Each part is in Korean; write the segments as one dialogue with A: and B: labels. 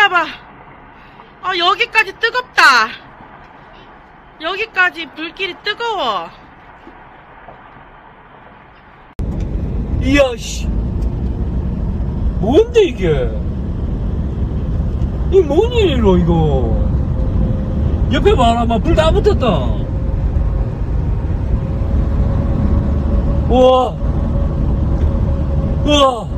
A: 봐봐. 여기까지 뜨겁다. 여기까지 불길이 뜨거워.
B: 이야, 씨. 뭔데, 이게? 이게 뭔 일이로, 이거? 옆에 봐라, 막 불 다 붙었다. 우와. 우와.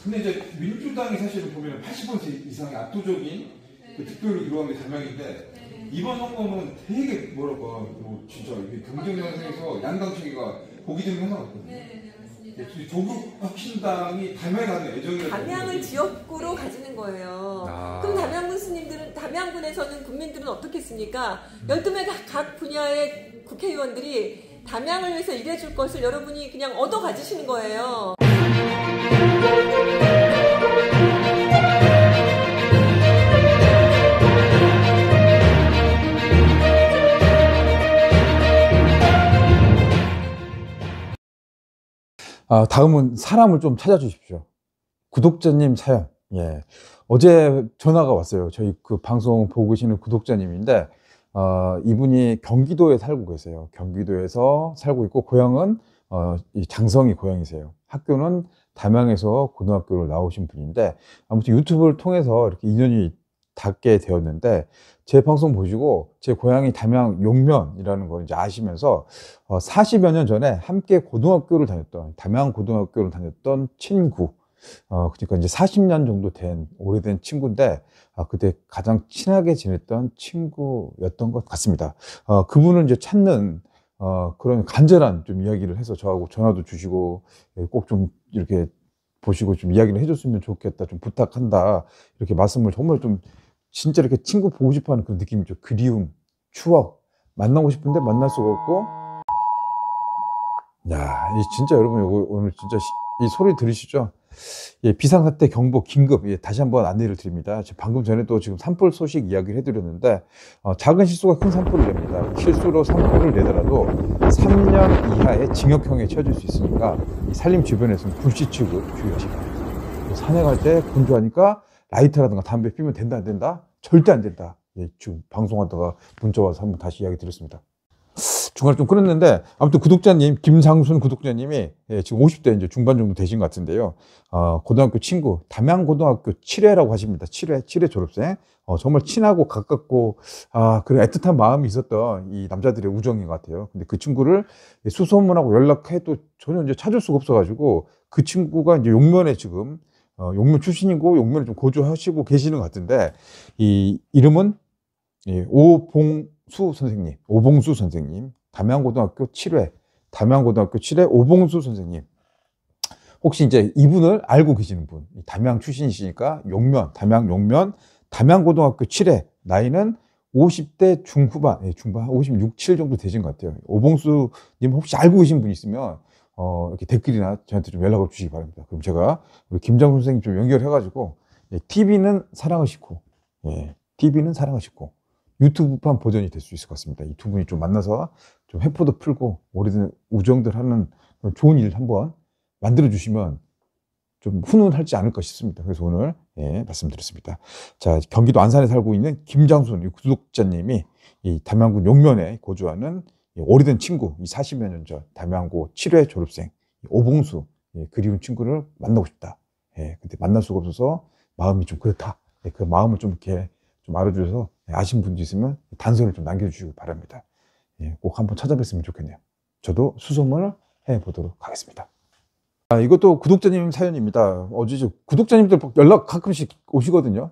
C: 근데 이제 민주당이 사실은 보면 80% 이상의 압도적인 그 득표를 이루어간 게 자명인데 이번 선거는 되게 뭐랄까 뭐 진짜 이게 경쟁 양상에서 양당 체계가 보기 드문 하나 같거든요.
D: 네, 맞습니다.
C: 조국 혁신당이 담양에 가는 애정이
D: 담양을 지역구로 가지는 거예요. 그럼 담양군 스님들은, 담양군에서는 국민들은 어떻겠습니까? 12명 각 분야의 국회의원들이 담양을 위해서 일해줄 것을 여러분이 그냥 얻어 가지시는 거예요.
E: 다음은 사람을 좀 찾아주십시오. 구독자님 사연. 예. 어제 전화가 왔어요. 저희 그 방송 보고 계시는 구독자님인데, 이분이 경기도에 살고 계세요. 경기도에서 살고 있고, 고향은, 이 장성이 고향이세요. 학교는 담양에서 고등학교를 나오신 분인데, 아무튼 유튜브를 통해서 이렇게 인연이 닿게 되었는데, 제 방송 보시고 제 고향이 담양 용면이라는 걸 이제 아시면서 40여 년 전에 함께 고등학교를 다녔던, 담양 고등학교를 다녔던 친구, 그러니까 이제 40년 정도 된 오래된 친구인데, 그때 가장 친하게 지냈던 친구였던 것 같습니다. 그분을 이제 찾는 그런 간절한 좀 이야기를 해서 저하고 전화도 주시고 꼭 좀 이렇게 보시고 좀 이야기를 해줬으면 좋겠다, 좀 부탁한다, 이렇게 말씀을 정말 좀 진짜 이렇게 친구 보고 싶어 하는 그런 느낌이죠. 그리움, 추억, 만나고 싶은데 만날 수가 없고. 야, 이 진짜 여러분, 이거 오늘 진짜 이 소리 들으시죠? 예, 비상사태 경보 긴급, 예, 다시 한번 안내를 드립니다. 방금 전에도 지금 산불 소식 이야기를 해드렸는데, 작은 실수가 큰 산불을 냅니다. 실수로 산불을 내더라도 3년 이하의 징역형에 처해질 수 있으니까 이 산림 주변에서는 불씨 치고 주의하시기 바랍니다. 산에 갈 때 건조하니까 라이터라든가 담배 피우면 된다, 안 된다? 절대 안 된다. 예, 지금 방송하다가 문자 와서 한번 다시 이야기 드렸습니다. 중간에 좀 끊었는데, 아무튼 구독자님, 김상순 구독자님이, 예, 지금 50대 이제 중반 정도 되신 것 같은데요. 고등학교 친구, 담양고등학교 7회라고 하십니다. 7회 졸업생. 정말 친하고 가깝고, 그런 애틋한 마음이 있었던 이 남자들의 우정인 것 같아요. 근데 그 친구를 수소문하고 연락해도 전혀 이제 찾을 수가 없어가지고, 그 친구가 이제 용면에 지금, 용면 출신이고 용면에 좀 거주하시고 계시는 것 같은데, 이 이름은 오봉수 선생님, 오봉수 선생님, 담양고등학교 7회, 담양고등학교 7회 오봉수 선생님. 혹시 이제 이분을 알고 계시는 분, 담양 출신이시니까 용면, 담양 용면, 담양고등학교 7회, 나이는 50대 중후반, 중반 56, 7 정도 되신 것 같아요. 오봉수님 혹시 알고 계신 분 있으면 이렇게 댓글이나 저한테 좀 연락을 주시기 바랍니다. 그럼 제가 우리 김장훈 선생님 좀 연결해가지고, TV는 사랑을 싣고, TV는 사랑을 싣고, 유튜브판 버전이 될 수 있을 것 같습니다. 이 두 분이 좀 만나서 좀 회포도 풀고 오래된 우정들 하는 좋은 일 한번 만들어 주시면 좀 훈훈할지 않을까 싶습니다. 그래서 오늘 말씀드렸습니다. 자, 경기도 안산에 살고 있는 김장순 구독자님이 이 담양군 용면에 거주하는 오래된 친구, 이 40여 년 전 담양고 7회 졸업생 오봉수, 그리운 친구를 만나고 싶다. 근데 만날 수가 없어서 마음이 좀 그렇다. 그 마음을 좀 이렇게 좀 알아주셔서 아신 분도 있으면 단서를 좀 남겨주시기 바랍니다. 꼭 한번 찾아뵀으면 좋겠네요. 저도 수소문을 해보도록 하겠습니다. 이것도 구독자님 사연입니다. 어제 구독자님들 연락 가끔씩 오시거든요.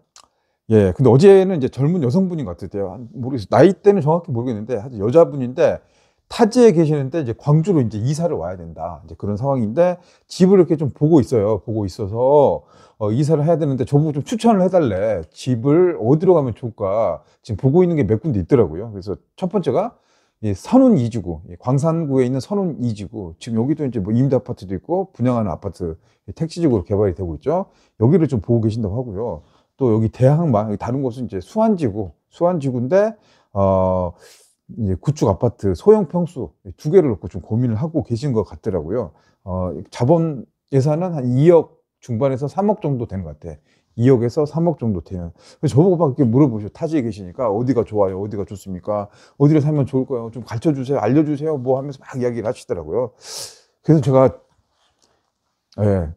E: 근데 어제는 이제 젊은 여성분인 것 같아요. 모르겠어요. 나이대는 정확히 모르겠는데, 하여튼 여자분인데, 타지에 계시는데, 이제 광주로 이제 이사를 와야 된다. 이제 그런 상황인데, 집을 이렇게 좀 보고 있어요. 보고 있어서, 이사를 해야 되는데, 저보고 좀 추천을 해달래. 집을 어디로 가면 좋을까. 지금 보고 있는 게 몇 군데 있더라고요. 그래서 첫 번째가, 이 선운 2지구, 광산구에 있는 선운 2지구, 지금 여기도 이제 뭐 임대 아파트도 있고 분양하는 아파트 택지지구로 개발이 되고 있죠. 여기를 좀 보고 계신다고 하고요. 또 여기 대항만, 다른 곳은 이제 수완지구인데 이제 구축 아파트 소형 평수 두 개를 놓고 좀 고민을 하고 계신 것 같더라고요. 자본 예산은 한 2억 중반에서 3억 정도 되는 것 같아. 2억에서 3억 정도 되는. 저보고 막 이렇게 물어보셔. 타지에 계시니까 어디가 좋아요? 어디가 좋습니까? 어디를 살면 좋을 거예요? 좀 가르쳐 주세요. 알려주세요. 뭐 하면서 막 이야기를 하시더라고요. 그래서 제가, 예,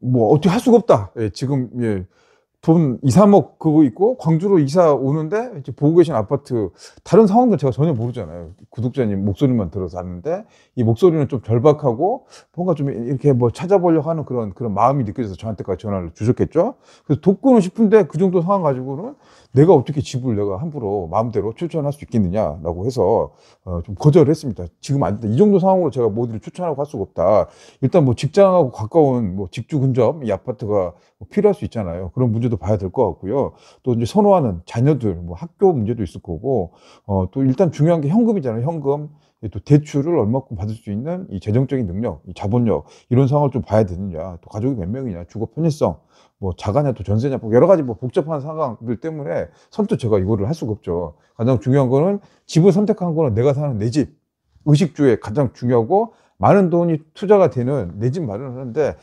E: 뭐 어떻게 할 수가 없다. 예, 지금, 예, 돈 2, 3억 그거 있고 광주로 이사 오는데 이제 보고 계신 아파트 다른 상황도 제가 전혀 모르잖아요. 구독자님 목소리만 들어서 아는데 이 목소리는 좀 절박하고 뭔가 좀 이렇게 뭐 찾아보려고 하는 그런 마음이 느껴져서 저한테까지 전화를 주셨겠죠. 그래서 돕고는 싶은데 그 정도 상황 가지고는 내가 어떻게 집을 내가 함부로 마음대로 추천할 수 있겠느냐라고 해서 좀 거절을 했습니다. 지금 안 돼. 이 정도 상황으로 제가 뭐 어디를 추천하고 할 수가 없다. 일단 뭐 직장하고 가까운 뭐 직주 근접 이 아파트가 뭐 필요할 수 있잖아요. 그런 문제도 봐야 될 것 같고요. 또 이제 선호하는 자녀들, 뭐 학교 문제도 있을 거고, 또 일단 중요한 게 현금이잖아요. 현금. 또 대출을 얼마큼 받을 수 있는 이 재정적인 능력, 이 자본력, 이런 상황을 좀 봐야 되느냐. 또 가족이 몇 명이냐, 주거 편의성, 뭐 자가냐, 또 전세냐, 뭐 여러 가지 뭐 복잡한 상황들 때문에 선뜻 제가 이거를 할 수가 없죠. 가장 중요한 거는 집을 선택한 거는 내가 사는 내 집, 의식주에 가장 중요하고 많은 돈이 투자가 되는 내 집 마련을 하는데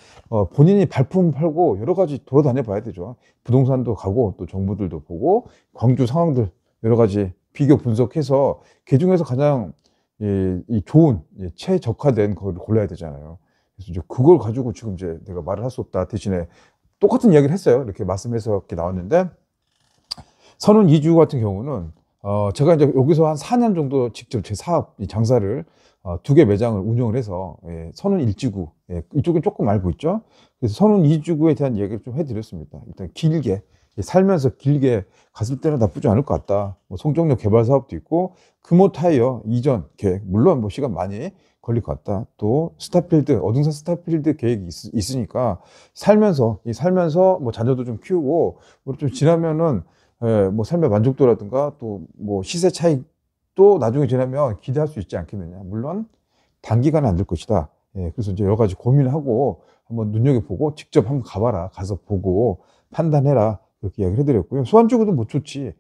E: 본인이 발품 팔고 여러 가지 돌아다녀 봐야 되죠. 부동산도 가고 또 정보들도 보고 광주 상황들 여러 가지 비교 분석해서 그 중에서 가장 이 좋은 최적화된 걸 골라야 되잖아요. 그래서 이제 그걸 가지고 지금 이제 내가 말을 할 수 없다 대신에 똑같은 이야기를 했어요. 이렇게 말씀해서 이렇게 나왔는데 선운 2주 같은 경우는 제가 이제 여기서 한 4년 정도 직접 제 사업 장사를 2개 매장을 운영을 해서 선운 1지구 이쪽은 조금 알고 있죠. 그래서 선운 2지구에 대한 얘기를 좀 해드렸습니다. 일단 길게 살면서 길게 갔을 때는 나쁘지 않을 것 같다. 뭐 송정역 개발 사업도 있고 금호 타이어 이전 계획 물론 뭐 시간 많이 걸릴 것 같다. 또 스타필드 어둥산 스타필드 계획이 있으니까 살면서 뭐 자녀도 좀 키우고 좀 지나면은 뭐 삶의 만족도라든가 또 뭐 시세 차익도 나중에 지나면 기대할 수 있지 않겠느냐. 물론 단기간에 안 될 것이다. 그래서 이제 여러 가지 고민을 하고 한번 눈여겨보고 직접 한번 가봐라. 가서 보고 판단해라. 그렇게 이야기를 해드렸고요. 수완주구도 뭐 좋지.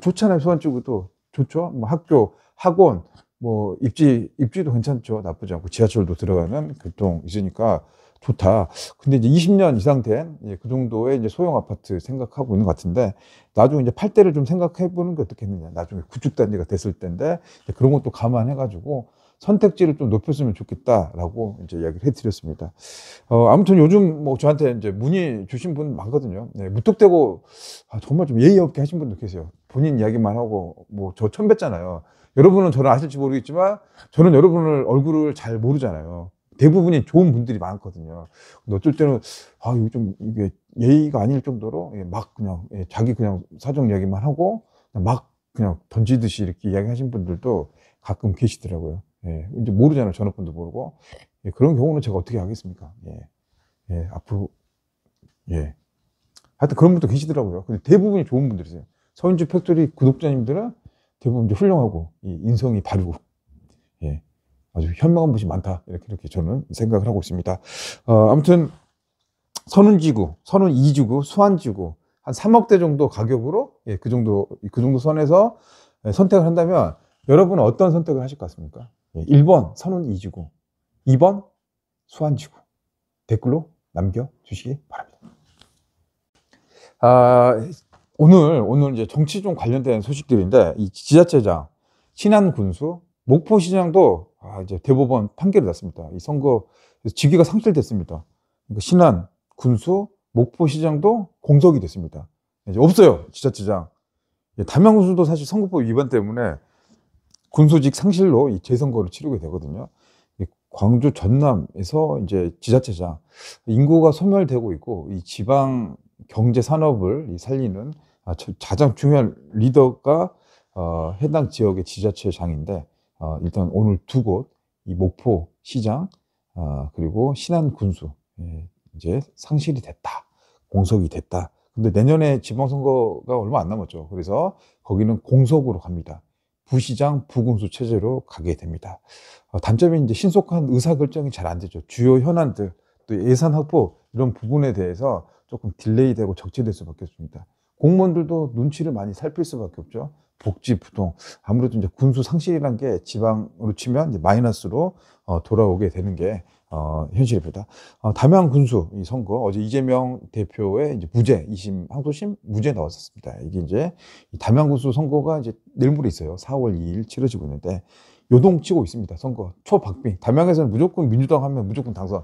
E: 좋잖아요. 수완주구도 좋죠. 뭐 학교, 학원, 뭐 입지도 괜찮죠. 나쁘지 않고 지하철도 들어가는 교통 있으니까 좋다. 근데 이제 20년 이상 된 그 정도의 이제 소형 아파트 생각하고 있는 것 같은데 나중에 이제 팔 때를 좀 생각해 보는 게 어떻겠느냐. 나중에 구축 단지가 됐을 때인데 그런 것도 감안해 가지고 선택지를 좀 높였으면 좋겠다라고 이제 이야기를 해드렸습니다. 아무튼 요즘 뭐 저한테 이제 문의 주신 분 많거든요. 무턱대고 정말 좀 예의 없게 하신 분도 계세요. 본인 이야기만 하고 뭐 저 처음 뵀잖아요. 여러분은 저를 아실지 모르겠지만 저는 여러분을 얼굴을 잘 모르잖아요. 대부분이 좋은 분들이 많거든요. 근데 어쩔 때는 이거 좀 이게 예의가 아닐 정도로 막 그냥 자기 그냥 사정 이야기만 하고 막 그냥 던지듯이 이렇게 이야기하신 분들도 가끔 계시더라고요. 이제 모르잖아요. 전업분도 모르고. 그런 경우는 제가 어떻게 하겠습니까? 앞으로, 하여튼 그런 분도 계시더라고요. 근데 대부분이 좋은 분들이세요. 서인주 팩토리 구독자님들은 대부분 이제 훌륭하고, 인성이 바르고, 아주 현명한 분이 많다. 이렇게 저는 생각을 하고 있습니다. 아무튼, 선운지구, 선운 2지구, 수완지구, 한 3억대 정도 가격으로, 그 정도 선에서 선택을 한다면, 여러분은 어떤 선택을 하실 것 같습니까? 1번 선운 2지구, 2번 수완지구. 댓글로 남겨주시기 바랍니다. 오늘 이제 정치 좀 관련된 소식들인데, 이 지자체장, 신안군수, 목포시장도 이제 대법원 판결이 났습니다. 이 선거 직위가 상실됐습니다. 그러니까 신안, 군수, 목포시장도 공석이 됐습니다. 이제 없어요, 지자체장. 담양군수도 사실 선거법 위반 때문에 군수직 상실로 이 재선거를 치르게 되거든요. 광주 전남에서 이제 지자체장 인구가 소멸되고 있고 이 지방 경제 산업을 살리는 가장 중요한 리더가 해당 지역의 지자체장인데 일단 오늘 두 곳 이 목포 시장 그리고 신안 군수 이제 상실이 됐다, 공석이 됐다. 근데 내년에 지방선거가 얼마 안 남았죠. 그래서 거기는 공석으로 갑니다. 부시장, 부군수 체제로 가게 됩니다. 단점이 이제 신속한 의사결정이 잘 안 되죠. 주요 현안들, 또 예산 확보 이런 부분에 대해서 조금 딜레이되고 적체될 수밖에 없습니다. 공무원들도 눈치를 많이 살필 수밖에 없죠. 복지, 부동, 아무래도 이제 군수 상실이라는 게 지방으로 치면 이제 마이너스로 돌아오게 되는 게 현실입니다. 담양 군수 이 선거 어제 이재명 대표의 이제 무죄 2심 항소심 무죄 나왔었습니다. 이게 이제 이 담양 군수 선거가 이제 내일 모레 있어요. 4월 2일 치러지고 있는데 요동치고 있습니다. 선거 초박빙. 담양에서는 무조건 민주당 하면 무조건 당선.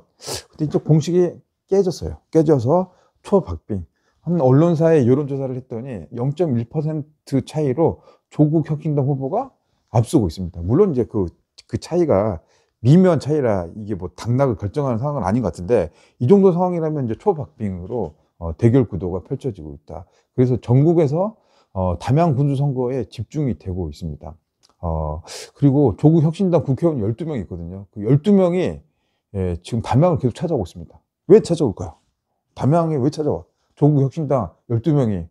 E: 근데 이쪽 공식이 깨졌어요. 깨져서 초박빙. 한 언론사에 여론조사를 했더니 0.1% 차이로 조국 혁신당 후보가 앞서고 있습니다. 물론 이제 그 차이가 미묘한 차이라 이게 뭐 당락을 결정하는 상황은 아닌 것 같은데 이 정도 상황이라면 이제 초박빙으로 대결 구도가 펼쳐지고 있다. 그래서 전국에서 담양 군수 선거에 집중이 되고 있습니다. 그리고 조국 혁신당 국회의원 12명이 있거든요. 그 12명이 지금 담양을 계속 찾아오고 있습니다. 왜 찾아올까요? 담양에 왜 찾아와? 조국 혁신당 12명이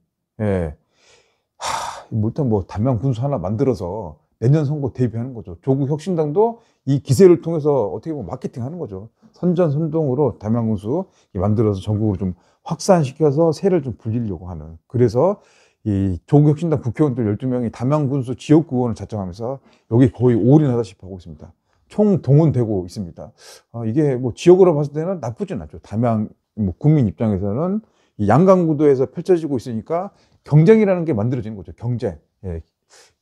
E: 일단 뭐 담양 군수 하나 만들어서 내년 선거 대비하는 거죠. 조국 혁신당도 이 기세를 통해서 어떻게 보면 마케팅 하는 거죠. 선전선동으로 담양 군수 만들어서 전국으로 좀 확산시켜서 세를 좀 불리려고 하는. 그래서 이 조국 혁신당 국회의원들 12명이 담양 군수 지역구 의원을 자청하면서 여기 거의 올인하다시피 하고 있습니다. 총 동원되고 있습니다. 이게 뭐 지역으로 봤을 때는 나쁘진 않죠. 담양 뭐 국민 입장에서는 이 양강구도에서 펼쳐지고 있으니까 경쟁이라는 게 만들어지는 거죠. 경쟁.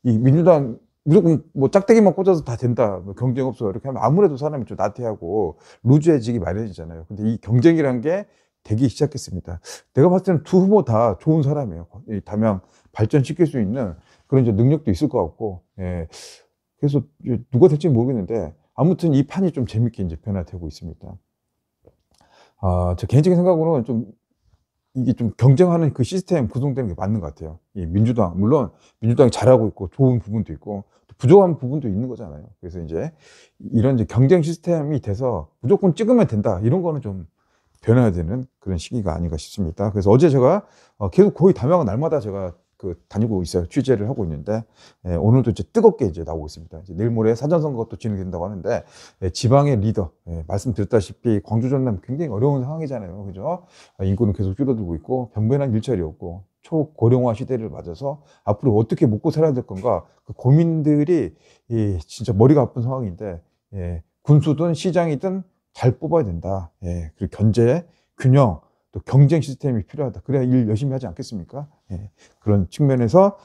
E: 이 민주당 무조건 뭐 짝대기만 꽂아서 다 된다. 뭐 경쟁 없어. 이렇게 하면 아무래도 사람이 좀 나태하고 루즈해지기 마련이잖아요. 근데 이 경쟁이라는 게 되기 시작했습니다. 내가 봤을 때는 두 후보 다 좋은 사람이에요. 이 담양 발전시킬 수 있는 그런 이제 능력도 있을 것 같고. 그래서 누가 될지 모르겠는데 아무튼 이 판이 좀 재밌게 이제 변화되고 있습니다. 저 개인적인 생각으로는 좀 이게 좀 경쟁하는 그 시스템 구성되는 게 맞는 것 같아요. 이 민주당, 물론 민주당이 잘하고 있고 좋은 부분도 있고 부족한 부분도 있는 거잖아요. 그래서 이제 이런 이제 경쟁 시스템이 돼서 무조건 찍으면 된다. 이런 거는 좀 변해야 되는 그런 시기가 아닌가 싶습니다. 그래서 어제 제가 계속 거의 담양은 날마다 제가 다니고 있어요. 취재를 하고 있는데, 오늘도 이제 뜨겁게 이제 나오고 있습니다. 이제 내일 모레 사전선거가 또 진행된다고 하는데, 지방의 리더, 말씀드렸다시피 광주 전남 굉장히 어려운 상황이잖아요. 그죠? 인구는 계속 줄어들고 있고, 변변한 일자리 없고, 초고령화 시대를 맞아서 앞으로 어떻게 먹고 살아야 될 건가, 그 고민들이 진짜 머리가 아픈 상황인데, 군수든 시장이든 잘 뽑아야 된다. 그리고 견제, 균형, 또 경쟁 시스템이 필요하다. 그래야 일 열심히 하지 않겠습니까? 그런 측면에서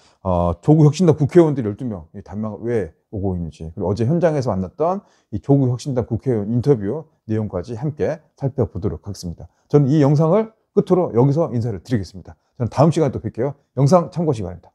E: 조국 혁신당 국회의원들 12명 담양을 왜 오고 있는지, 그리고 어제 현장에서 만났던 이 조국 혁신당 국회의원 인터뷰 내용까지 함께 살펴보도록 하겠습니다. 저는 이 영상을 끝으로 여기서 인사를 드리겠습니다. 저는 다음 시간에 또 뵐게요. 영상 참고 시간입니다.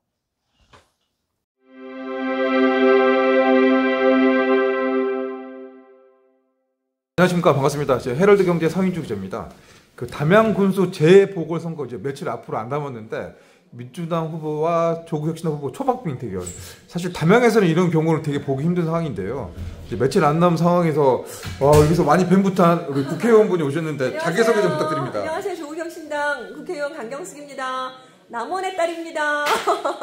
E: 안녕하십니까. 반갑습니다. 제 헤럴드 경제 서인주 기자입니다. 그 담양 군수 재보궐선거 이제 며칠 앞으로 안 남았는데 민주당 후보와 조국 혁신당 후보 초박빙 대결. 사실 담양에서는 이런 경우를 되게 보기 힘든 상황인데요. 이제 며칠 안 남은 상황에서 여기서 많이 뱀부탄 우리 국회의원분이 오셨는데
D: 안녕하세요.
E: 자기소개 좀 부탁드립니다.
D: 안녕하세요. 조국 혁신당 국회의원 강경숙입니다. 남원의 딸입니다.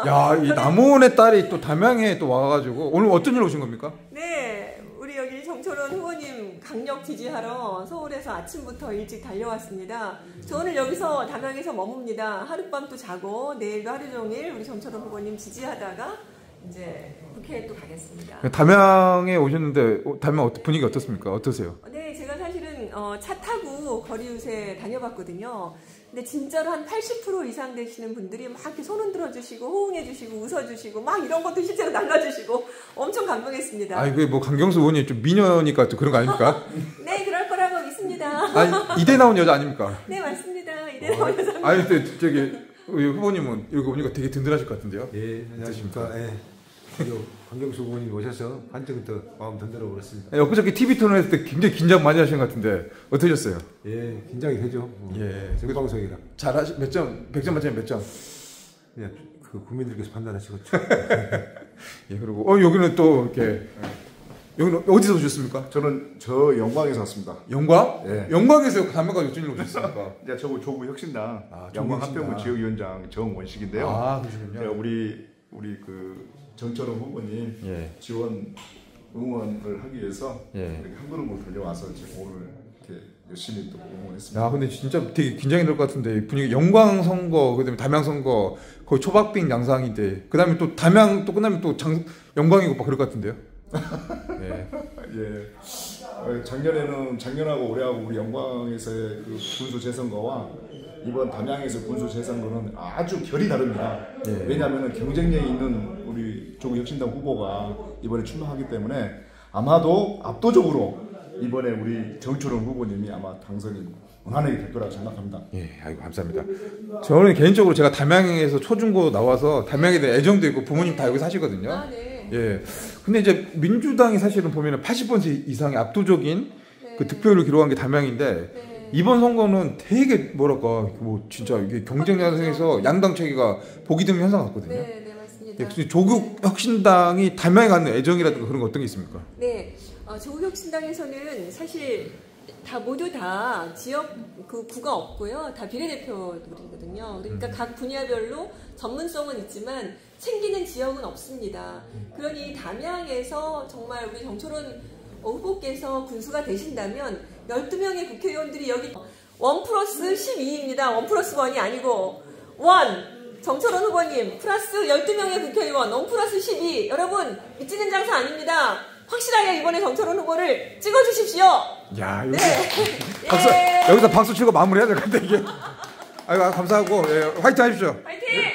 E: 야, 이 남원의 딸이 또 담양에 또 와가지고 오늘 어떤 일 오신 겁니까?
D: 네, 우리 여기 정철원 후보님 강력 지지하러 서울에서 아침부터 일찍 달려왔습니다. 저 오늘 여기서 담양에서 머뭅니다. 하룻밤도 자고 내일도 하루 종일 우리 정철원 후보님 지지하다가 이제 국회에 또 가겠습니다.
E: 담양에 오셨는데 담양 분위기 어떻습니까? 어떠세요?
D: 네, 제가 사실은 차 타고 거리 유세 다녀봤거든요. 근데 진짜로 한 80% 이상 되시는 분들이 막 이렇게 손 흔들어 주시고 호응해 주시고 웃어 주시고 막 이런 것도 실제로 날라 주시고 엄청 감동했습니다.
E: 아니 그 뭐 강경수 의원이 좀 미녀니까 또 그런 거 아닙니까?
D: 네, 그럴 거라고 믿습니다.
E: 아니 이대 나온 여자 아닙니까?
D: 네, 맞습니다. 이대 나온 여자입니다.
E: 아니 근데 저기 우리 후보님은 이거 보니까 되게 든든하실 것 같은데요?
F: 예, 안녕하십니까. 강경수 의원님 오셔서 한층 더 마음 든든하고 그렇습니다.
E: 엊그저께 TV 토론 했을 때 굉장히 긴장 많이 하신 것 같은데 어떠셨어요?
F: 예, 긴장이 되죠.
E: 예,
F: 생방송이라.
E: 잘하시 몇 점? 100점 만점에 몇 점?
F: 예, 그 국민들께서 판단하시고.
E: 예, 그리고 여기는 또 이렇게 여기는 어디서 오셨습니까?
G: 저는 저 영광에서 왔습니다.
E: 영광?
G: 예.
E: 영광에서 담양까지 어쩐 일로 오셨습니까?
G: 이제 저 조국 혁신당
E: 조국
G: 영광
E: 혁신당.
G: 합병부 지역위원장 정원식인데요.
E: 아, 그러시군요.
G: 제가 우리 그 정철원 후보님
E: 예.
G: 지원 응원을 하기 위해서
E: 예.
G: 이렇게 한 걸음을 달려와서 지금 오늘 이렇게 열심히 또 응원했습니다.
E: 야, 근데 진짜 되게 긴장이 될 것 같은데 분위기 영광 선거, 그다음에 담양 선거 거의 초박빙 양상인데 그다음에 또 담양 또 끝나면 또 영광이고 막 그럴 것 같은데요. 예.
G: 예. 작년하고 올해하고 우리 영광에서의 그 군수 재선거와 이번 담양에서 군수 재선거는 아주 결이 다릅니다.
E: 예.
G: 왜냐하면 경쟁력이 있는 우리 조국혁신당 후보가 이번에 출마하기 때문에 아마도 압도적으로 이번에 우리 정철원 후보님이 아마 당선이 원활하게 될 거라고 생각합니다.
E: 예, 아이고 감사합니다. 저는 개인적으로 제가 담양에서 초중고 나와서 담양에 대한 애정도 있고 부모님 다 여기 사시거든요.
D: 아, 네.
E: 예. 근데 이제 민주당이 사실은 보면은 80% 이상의 압도적인 그 득표율을 기록한 게 담양인데 이번 선거는 되게 뭐랄까 뭐 진짜 이게 경쟁 양상에서 양당 체계가 보기 드문 현상 같거든요.
D: 네, 네, 맞습니다.
E: 예, 조국 혁신당이 담양에 갖는 애정이라든가 그런 거 어떤 게 있습니까?
D: 네, 조국혁신당에서는 사실 모두 다 지역 그 구가 없고요. 다 비례대표들이거든요. 그러니까 각 분야별로 전문성은 있지만 챙기는 지역은 없습니다. 그러니 담양에서 정말 우리 정철원 후보께서 군수가 되신다면 12명의 국회의원들이 여기 1+12입니다. 1+1이 아니고 1 정철원 후보님 플러스 12명의 국회의원 1+12 여러분 미치는 장사 아닙니다. 확실하게 이번에 정철원 후보를 찍어주십시오.
E: 야, 여기
D: 네.
E: 박수,
D: 예.
E: 여기서 박수 치고 마무리해야 될 건데 이게. 아이고 감사하고 예, 화이팅 하십시오.
D: 화이팅!